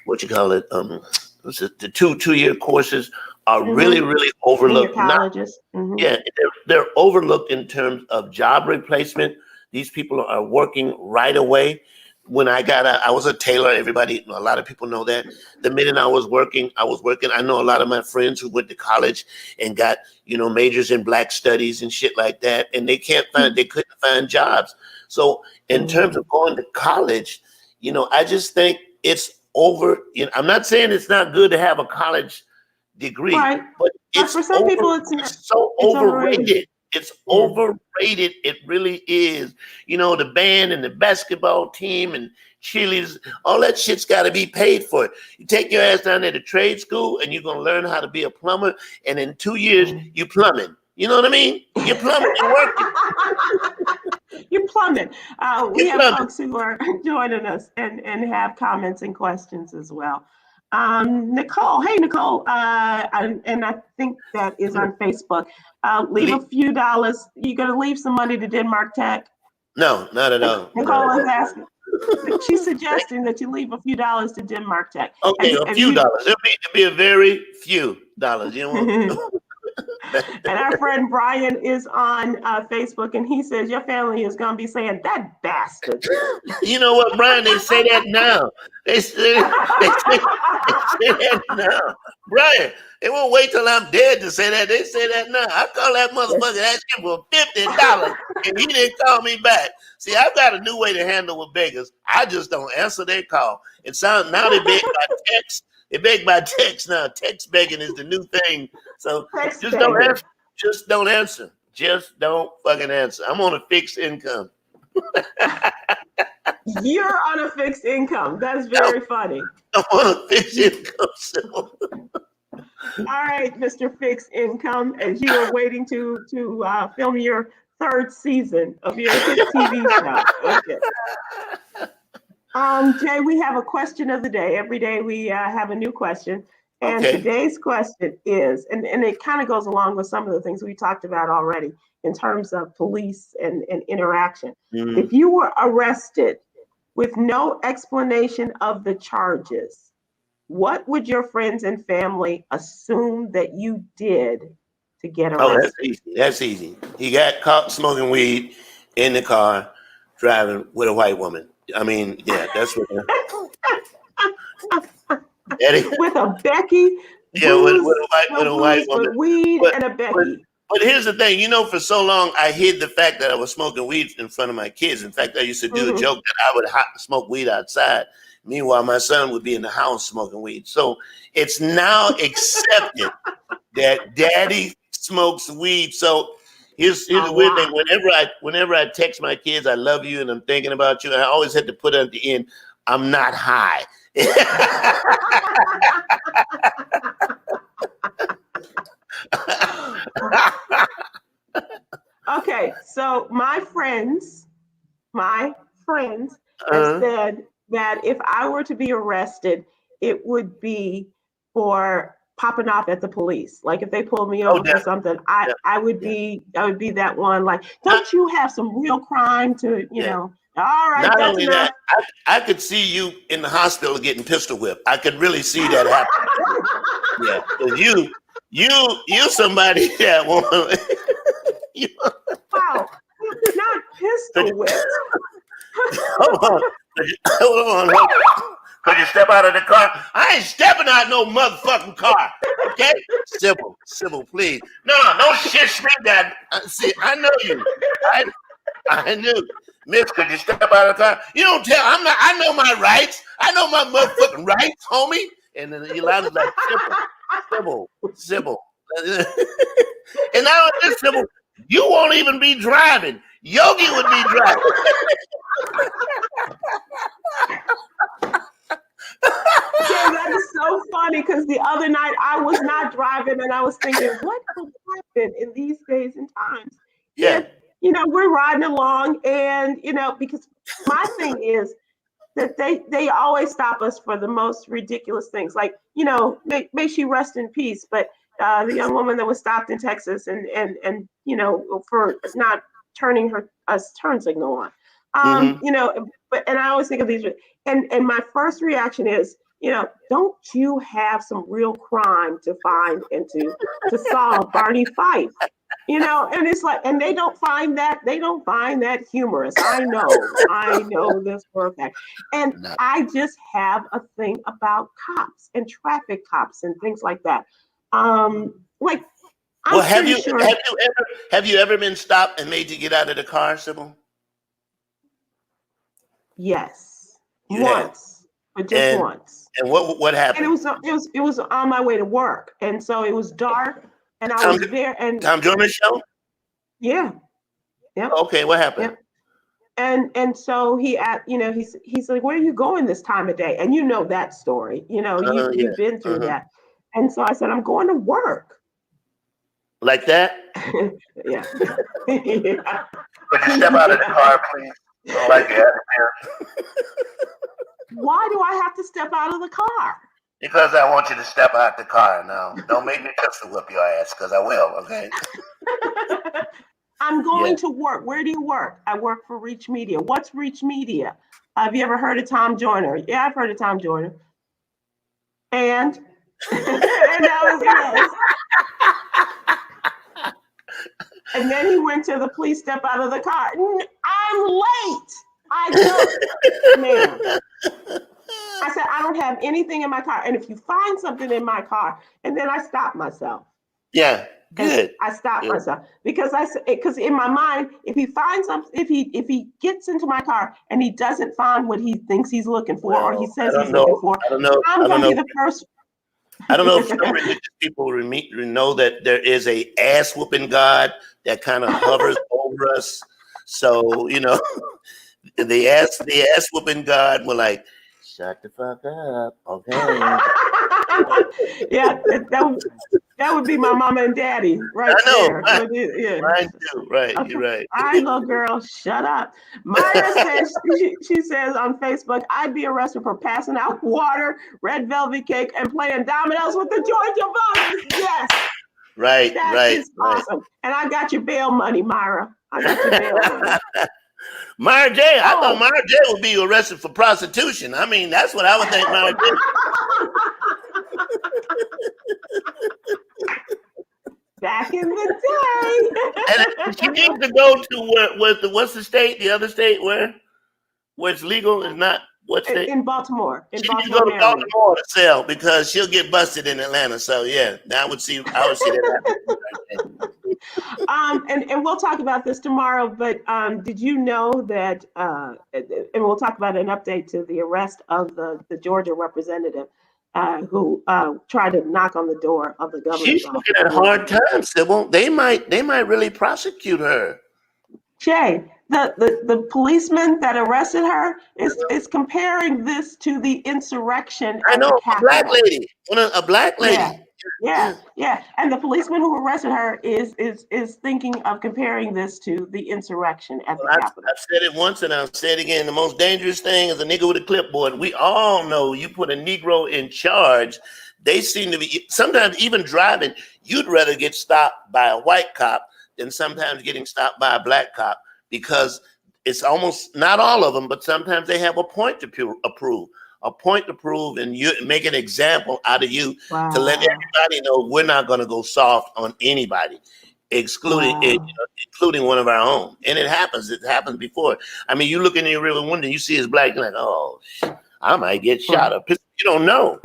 what you call it, the two-year courses are really, really overlooked. Colleges. Yeah, they're overlooked in terms of job replacement. These people are working right away. When I was a tailor. A lot of people know that. The minute I was working. I know a lot of my friends who went to college and got, majors in Black studies and shit like that. And they couldn't find jobs. So in terms of going to college, I just think it's over. I'm not saying it's not good to have a college degree, right. But it's for some people, it's so overrated. It's overrated. It really is. The band and the basketball team and cheerleaders, all that shit's got to be paid for. You take your ass down there to trade school and you're going to learn how to be a plumber. And in 2 years, you plumbing. You know what I mean? You're plumbing. You're working. You're plumbing. We have folks who are joining us and have comments and questions as well. Nicole, hey Nicole, and I think that is on Facebook. Leave a few dollars. You gonna leave some money to Denmark Tech? No, not at all. Nicole is asking. She's suggesting that you leave a few dollars to Denmark Tech. Okay, a few dollars. It'll be a very few dollars. And our friend Brian is on Facebook, and he says your family is gonna be saying that bastard. You know what, Brian? They say that now. They say that now, Brian. They won't wait till I'm dead to say that. They say that now. I call that motherfucker asking for $50, and he didn't call me back. See, I've got a new way to handle with beggars. I just don't answer their call. Now they beg by text. They beg by text now. Text begging is the new thing. So don't answer. Just don't answer. Just don't fucking answer. I'm on a fixed income. You're on a fixed income. That's very funny. I'm on a fixed income. So. All right, Mr. Fixed Income, as you are waiting to film your third season of your hit TV show. Okay. Jay, we have a question of the day. Every day we have a new question. And Okay. today's question is, and it kind of goes along with some of the things we talked about already in terms of police and interaction. Mhm. If you were arrested with no explanation of the charges, what would your friends and family assume that you did to get Oh, arrested? that's easy. That's easy. He got caught smoking weed in the car, driving with a white woman. I mean, yeah, that's what. Eddie, With a Becky, yeah, booze, with no a white booze, woman. but weed But and a but Becky. but here's the thing. For so long I hid the fact that I was smoking weed in front of my kids. In fact, I used to do a Mhm. joke that I would smoke weed outside. Meanwhile, my son would be in the house smoking weed. So it's now accepted that daddy smokes weed. So here's A the weird thing. lot. Whenever I text my kids, I love you and I'm thinking about you, I always had to put at the end, I'm not high. Okay, so my friends have Uh, said that if I were to be arrested, it would be for popping off at the police. Like if they pulled me oh, over for something, yeah, I would yeah. be that one. Like, Not, don't you have some real crime to, yeah. all right, Not that's only that, enough. I could see you in the hospital getting pistol whipped. I could really see that happen. Yeah, 'cause you somebody that want you, Wow, not pistol whipped. hold on, hold on. Could you step out of the car? I ain't stepping out no motherfucking car. Okay, Sybil, please. No shit, me that. See, I know you. I knew. Miss, could you step out of the car? You don't tell. I know my rights. I know my motherfucking rights, homie. And then Yolanda like, Sybil. And not only this, Sybil, you won't even be driving. Yogi would be driving. Yeah, that is so funny because the other night I was not driving and I was thinking, what would happen in these days and times Yeah. if, we're riding along and, because my thing is that they always stop us for the most ridiculous things. Like, may she rest in peace, but the young woman that was stopped in Texas and for not turning her turn signal on. Mm-hmm. And I always think of these, and my first reaction is, don't you have some real crime to find and to solve, Barney Fife? And it's like, and they don't find that humorous. I know this for a fact. And No. I just have a thing about cops and traffic cops and things like that. Like, I'm Well, have pretty you sure. have you ever been stopped and made you get out of the car, Sybil? Yes, You have. once, but just And once. and what And happened? it was on my way to work, and so it was dark, and I Tom was there, and Tom Joyner show? yeah, yep, Okay, what happened? yep. And so he's like, where are you going this time of day? And you know that story, Yeah. you've been through Uh-huh. that. And so I said, I'm going to work. Like that? Yeah. Could you step out of the car, please? I don't like your attitude. Why do I have to step out of the car? Because I want you to step out the car now. Don't make me pistol whip your ass, because I will, okay? I'm going Yeah. to work. Where do you work? I work for Reach Media. What's Reach Media? Have you ever heard of Tom Joyner? Yeah, I've heard of Tom Joyner. And and that was it. And then he went to the police, step out of the car. I'm late. I don't, man. I said, I don't have anything in my car. And if you find something in my car, and then I stopped myself. Yeah, good. I stopped Good. myself because in my mind, if he finds something, if he gets into my car and he doesn't find what he thinks he's looking for, or he Well, says he's looking for, I'm going to be the first. I don't know if some religious people know that there is a ass whooping God that kind of hovers over us. So the ass whooping God will like, shut the fuck up, okay? Yeah, that would be my mama and daddy right I know. there. Right. Yeah. Mine too. Right. Okay. You're right. All right, little girl, shut up. Myra says, she says on Facebook, I'd be arrested for passing out water, red velvet cake, and playing dominoes with the Georgia voters. Yes, Right. that Right. is awesome. And I got your bail money, Myra. I got your bail money. Mara J. I thought Oh. Mara J. would be arrested for prostitution. I mean, that's what I would think Mara J. Back in the day. And she needs to go to what's the state? The other state where it's legal is not what state? In Baltimore. In She needs to Baltimore, go to Maryland. Baltimore to sell because she'll get busted in Atlanta. So yeah, I would see that happen. And we'll talk about this tomorrow, but did you know that, and we'll talk about an update to the arrest of the Georgia representative who tried to knock on the door of the governor's She's office. looking at hard times, Sybil. They might really prosecute her. Jay, the policeman that arrested her is comparing this to the insurrection I at know, the a Capitol. black lady. A black lady. Yeah. And the policeman who arrested her is thinking of comparing this to the insurrection at the Capitol. I've said it once and I'll say it again. The most dangerous thing is a nigga with a clipboard. We all know you put a Negro in charge. They seem to be, sometimes even driving, you'd rather get stopped by a white cop than sometimes getting stopped by a black cop because it's almost, not all of them, but sometimes they have a point to prove, and you make an example out of you to let everybody know we're not going to go soft on anybody, including one of our own. And it happens before. I mean, you look in your rear window, you see it's black, you're like, oh, I might get shot up. You don't know.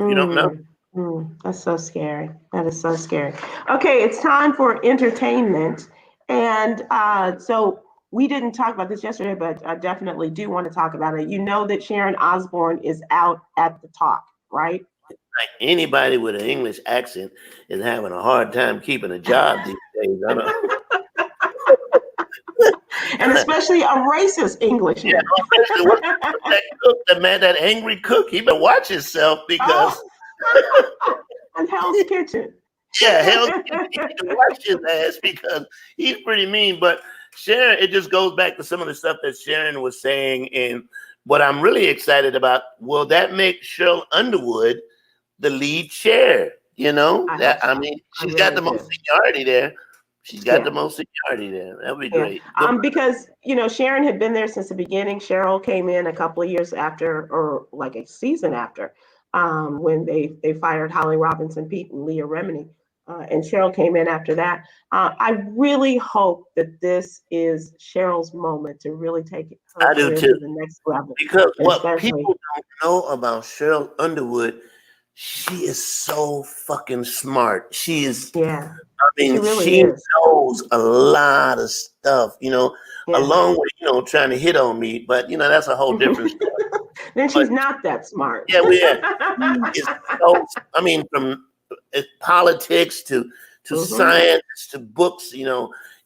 That's so scary. That is so scary. Okay, it's time for entertainment. And so we didn't talk about this yesterday, but I definitely do want to talk about it. You know that Sharon Osbourne is out at the talk, right? Like anybody with an English accent is having a hard time keeping a job these days. I know. And especially a racist Englishman. That angry cook, he better watch himself because. And Hell's Kitchen. Yeah, Hell's Kitchen. He need to watch his ass because he's pretty mean. But Sharon, it just goes back to some of the stuff that Sharon was saying. And what I'm really excited about, will that make Cheryl Underwood the lead chair? You know, she's got the most seniority there. That would be great. Because, Sharon had been there since the beginning. Cheryl came in a couple of years after, or like a season after, when they fired Holly Robinson Peete and Leah Remini. And Cheryl came in after that. I really hope that this is Cheryl's moment to really take it to the next level. Because what people don't know about Cheryl Underwood, she is so fucking smart. She is. Yeah. I mean, she knows a lot of stuff. Along with trying to hit on me, but that's a whole different story. Then she's not that smart. Yeah, from politics to science to books,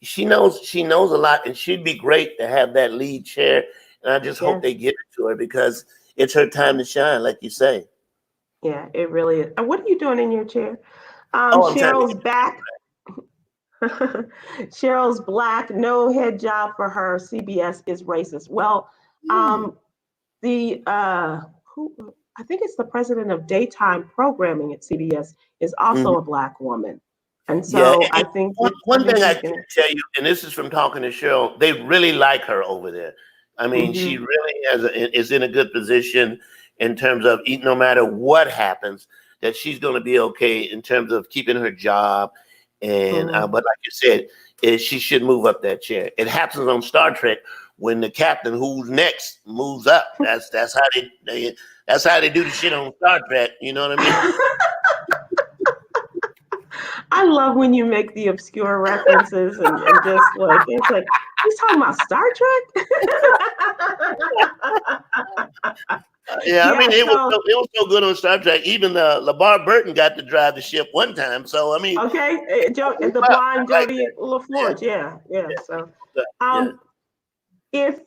she knows a lot, and she'd be great to have that lead chair. And I just hope they give it to her because it's her time to shine, like you say. Yeah, it really is. What are you doing in your chair? Cheryl's back. Cheryl's black, no head job for her. CBS is racist. Well, I think it's the president of daytime programming at CBS is also a black woman. And so I think one thing I can tell you, and this is from talking to Cheryl, they really like her over there. I mean, she really is in a good position in terms of no matter what happens, that she's going to be okay in terms of keeping her job. And but like you said, she should move up that chair. It happens on Star Trek when the captain who's next moves up. That's how they do the shit on Star Trek. You know what I mean? I love when you make the obscure references and just like it's like he's talking about Star Trek. I mean, it was so good on Star Trek. Even LeVar Burton got to drive the ship one time. So I mean, the blind Jodie LaForge, So, if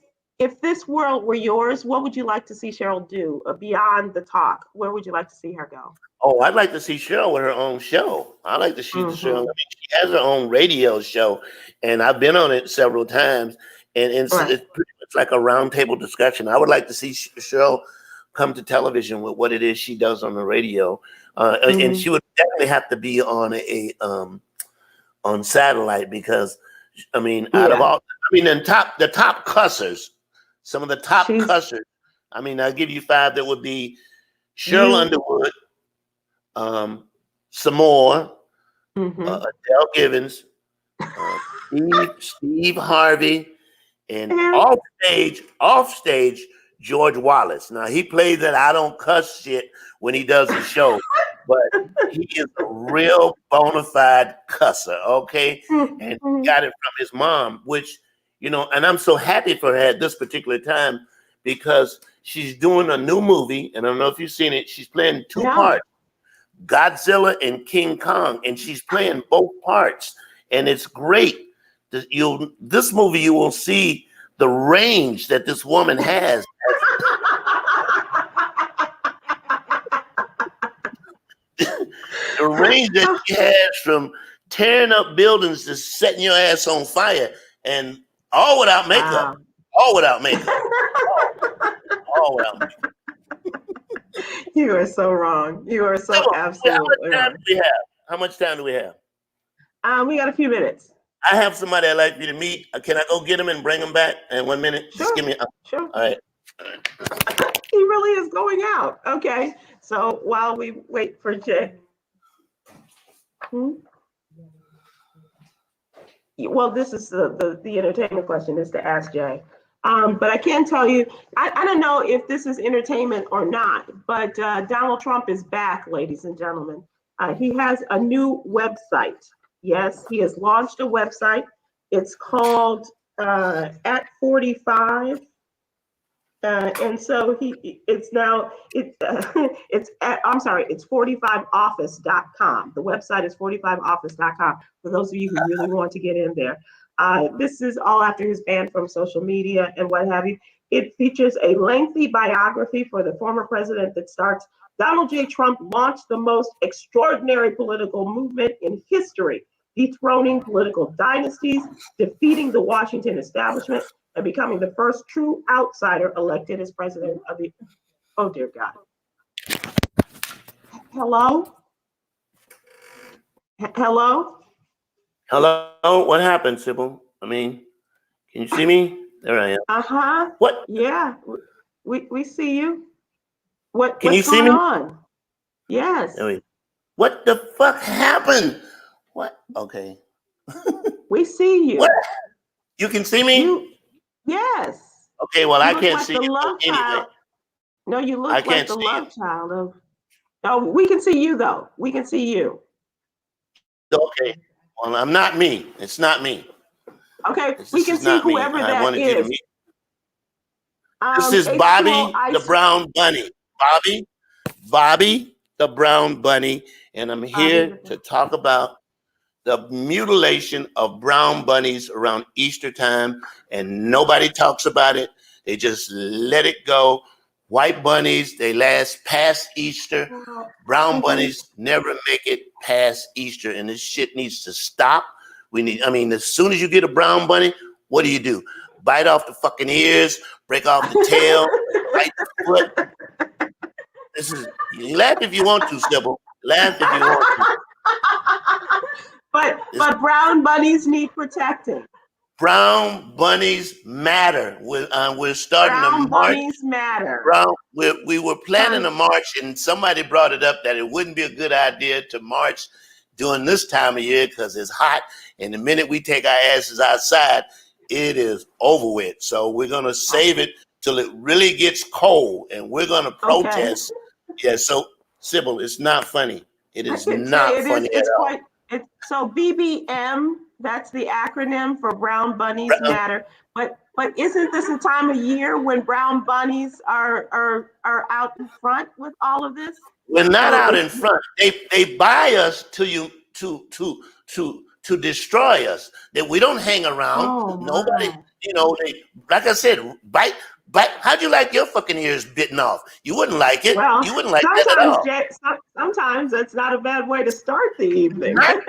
if this world were yours, what would you like to see Cheryl do beyond the talk? Where would you like to see her go? Oh, I'd like to see Cheryl with her own show. I like to see the Cheryl. I mean, she has her own radio show, and I've been on it several times. And it's pretty much like a roundtable discussion. I would like to see Cheryl come to television with what it is she does on the radio, and she would definitely have to be on on satellite because, I mean, out of all, I mean, the top cussers, some of the top cussers. I mean, I'll give you 5. That would be Cheryl Underwood, some more, Adele Givens, Steve Harvey, and off stage George Wallace. Now he plays that I don't cuss shit when he does the show, but he is a real bona fide cusser, okay? And he got it from his mom, which, you know, and I'm so happy for her at this particular time because she's doing a new movie, and I don't know if you've seen it. She's playing 2 parts, Godzilla and King Kong, and she's playing both parts, and it's great. This movie, you will see the range that this woman has. The range that she has from tearing up buildings to setting your ass on fire, and all without makeup. All without makeup. all without makeup. You are so wrong. You are so absolutely wrong. How much time do we have? We got a few minutes. I have somebody I'd like you to meet. Can I go get him and bring him back in 1 minute? Sure. Just give me. Sure. All right. He really is going out. Okay. So while we wait for Jay. Well, this is the entertainment question is to ask Jay. But I can tell you, I don't know if this is entertainment or not, but Donald Trump is back, ladies and gentlemen. He has a new website. Yes, he has launched a website. It's called At 45. And so it's 45office.com. The website is 45office.com for those of you who really want to get in there. This is all after his ban from social media and what have you. It features a lengthy biography for the former president that starts, Donald J. Trump launched the most extraordinary political movement in history, dethroning political dynasties, defeating the Washington establishment, and becoming the first true outsider elected as president of the, oh dear God. Hello? Hello? Hello? What happened, Sybil? I mean, can you see me? There I am. Uh-huh. What? Yeah, we see you. What's see me? going on? Yes. What the fuck happened? What? Okay. We see you. What? You can see me? Yes. Okay, well, I can't like see you anyway. No, you look like the love child of. Oh, we can see you though. We can see you. Okay. Well, I'm not me. It's not me. Okay, we can see whoever that is. I wanted you to meet. This is Bobby the Brown Bunny. Bobby the Brown Bunny, and I'm here to talk about the mutilation of brown bunnies around Easter time, and nobody talks about it. They just let it go. White bunnies, they last past Easter. Brown bunnies never make it past Easter, and this shit needs to stop. As soon as you get a brown bunny, what do? Bite off the fucking ears, break off the tail, bite the foot. You laugh if you want to, Sybil. Laugh if you want to. But brown bunnies need protecting. Brown bunnies matter. We're starting a march. Brown bunnies matter. We were planning a march, and somebody brought it up that it wouldn't be a good idea to march during this time of year because it's hot, and the minute we take our asses outside, it is over with. So we're gonna save it till it really gets cold, and we're gonna protest. Okay. Yeah. So Sybil, it's not funny. It is not funny at all. So BBM, that's the acronym for Brown Bunnies Matter. But isn't this a time of year when brown bunnies are out in front with all of this? We're not out in front. They buy us to to destroy us. That we don't hang around. Oh, Nobody, my. they, like I said, bite. How'd you like your fucking ears bitten off? You wouldn't like it. Well, You wouldn't like that at all. Sometimes that's not a bad way to start the evening. Not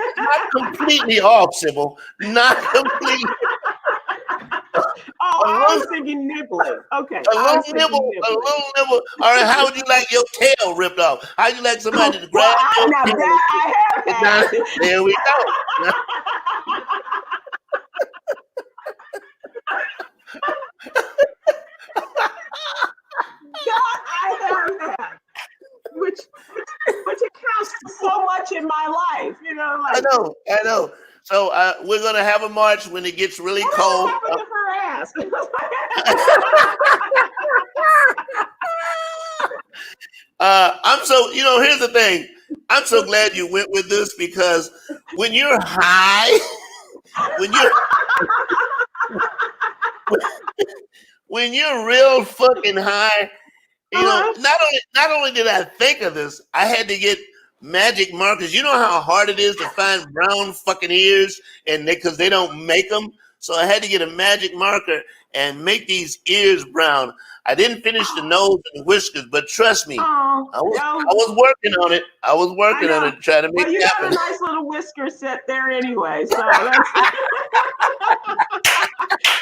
completely off, Sybil. Not completely. Oh, I was thinking nibbling. Okay. A little nibble. All right, how would you like your tail ripped off? How'd you like somebody to grab your now tail? that I have had. There we go. God, I have that. Which accounts for so much in my life, I know. So we're gonna have a march when it gets really cold. What happened to her ass? Here's the thing. I'm so glad you went with this because when you're high, when you're real fucking high, not only did I think of this, I had to get magic markers. You know how hard it is to find brown fucking ears, and because they don't make them. So I had to get a magic marker and make these ears brown. I didn't finish the nose and whiskers, but trust me, I was working on it. I was working on it, trying to make it happen. Well, you got a nice little whisker set there anyway, so that's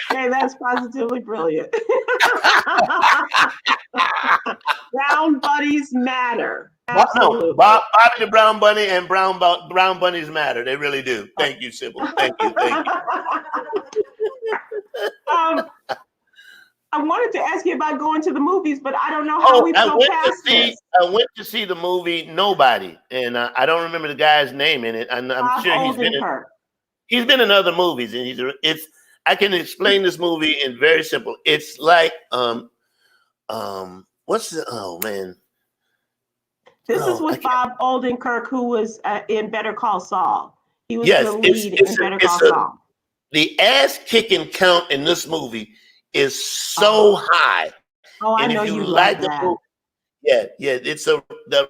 hey, that's positively brilliant. Brown bunnies matter. Absolutely. No, Bobby the Brown Bunny and brown bunnies matter. They really do. Thank you, Sybil. Thank you. I wanted to ask you about going to the movies, but I don't know how we go past this. I went to see the movie Nobody, and I don't remember the guy's name in it. I'm sure he's been in other movies, and I can explain this movie in very simple. It's like This is with Bob Odenkirk, who was in Better Call Saul. He was the lead in Better Call Saul. The ass kicking count in this movie is so high. Oh, I know you like that. Movie, it's the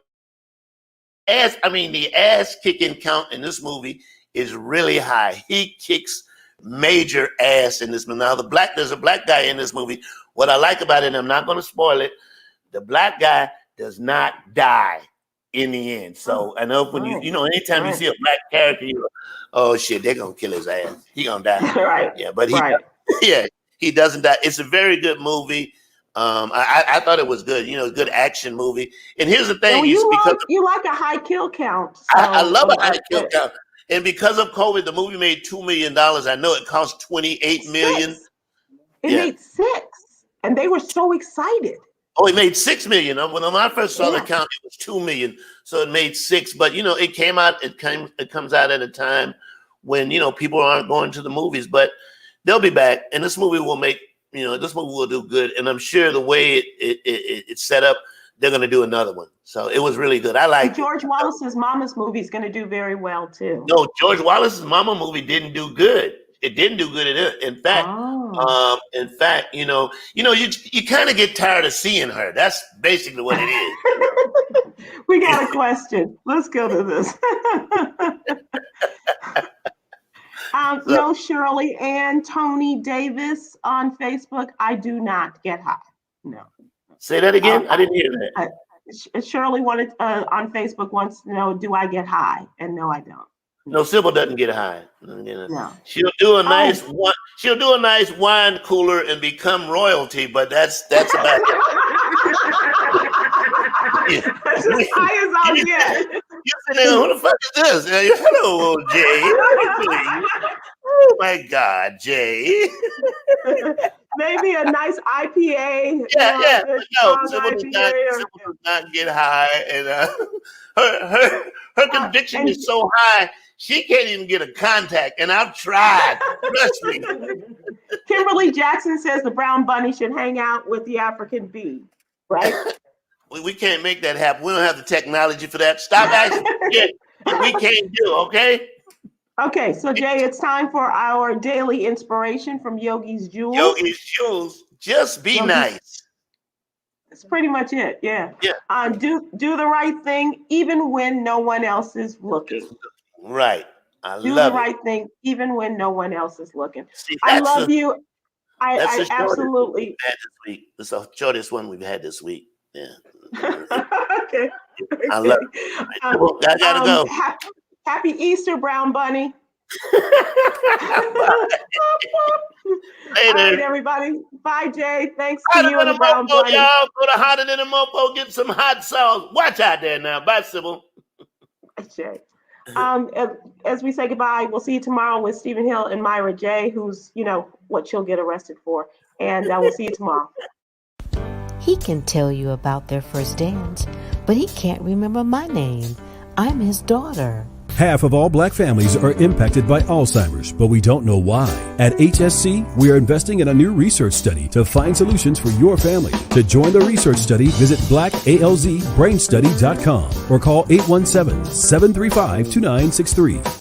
ass kicking count in this movie is really high. He kicks major ass in this movie. Now there's a black guy in this movie. What I like about it, and I'm not going to spoil it, the black guy does not die in the end. So I know when anytime you see a black character, you're like, oh shit, they're gonna kill his ass. He gonna die. Right. Yeah, but he doesn't die. It's a very good movie. I thought it was good. Good action movie. And here's the thing: you like a high kill count. So, I love a high kill count. And because of COVID, the movie made $2 million. I know it cost $28 million. It made 6, and they were so excited. Oh, it made $6 million. When I first saw the count, it was $2 million. So it made 6. But it came out. It comes out at a time when people aren't going to the movies. But they'll be back, and this movie will make. This movie will do good. And I'm sure the way it's set up, they're going to do another one. So it was really good. I like George Wallace's Mama's movie is going to do very well too. No, George Wallace's Mama movie didn't do good. It didn't do good. In fact, you kind of get tired of seeing her. That's basically what it is. We got a question. Let's go to this. No, Shirley and Tony Davis on Facebook. I do not get high. No. Say that again. I didn't hear that. Shirley wanted on Facebook wants to know, do I get high? And no, I don't. No, Sybil doesn't get high. No. She'll do a nice She'll do a nice wine cooler and become royalty, but that's about it. That's as high as I'll get. You sit there, who the fuck is this? Hello, Jay. Oh my God, Jay. Maybe a nice IPA. Sybil does not get high, and her conviction is so high she can't even get a contact. And I've tried. Trust me. Kimberly Jackson says the brown bunny should hang out with the African bee. Right? We can't make that happen. We don't have the technology for that. Stop asking. We can't do. Okay. Okay, so Jay, it's time for our daily inspiration from Yogi's Jewels. Yogi's Jewels, just be nice. That's pretty much it. Yeah. Do the right thing even when no one else is looking. Right. I Do love the it. right thing, even when no one else is looking. See, I that's love you. that's the I shortest absolutely. we've had this week. It's the shortest one we've had this week. Yeah. Okay. I love Okay. it. Well, I gotta go. Happy Easter, Brown Bunny. All right, Later. everybody. Bye, Jay. Thanks to Hotter you than and a the Brown mofo, Bunny. y'all. Go to Hotter Than a Mofo, get some hot sauce. Watch out there now. Bye, Sybil. Jay. As we say goodbye, we'll see you tomorrow with Stephen Hill and Myra J, who's, what she'll get arrested for. And we'll see you tomorrow. He can tell you about their first dance, but he can't remember my name. I'm his daughter. Half of all black families are impacted by Alzheimer's, but we don't know why. At HSC, we are investing in a new research study to find solutions for your family. To join the research study, visit blackalzbrainstudy.com or call 817-735-2963.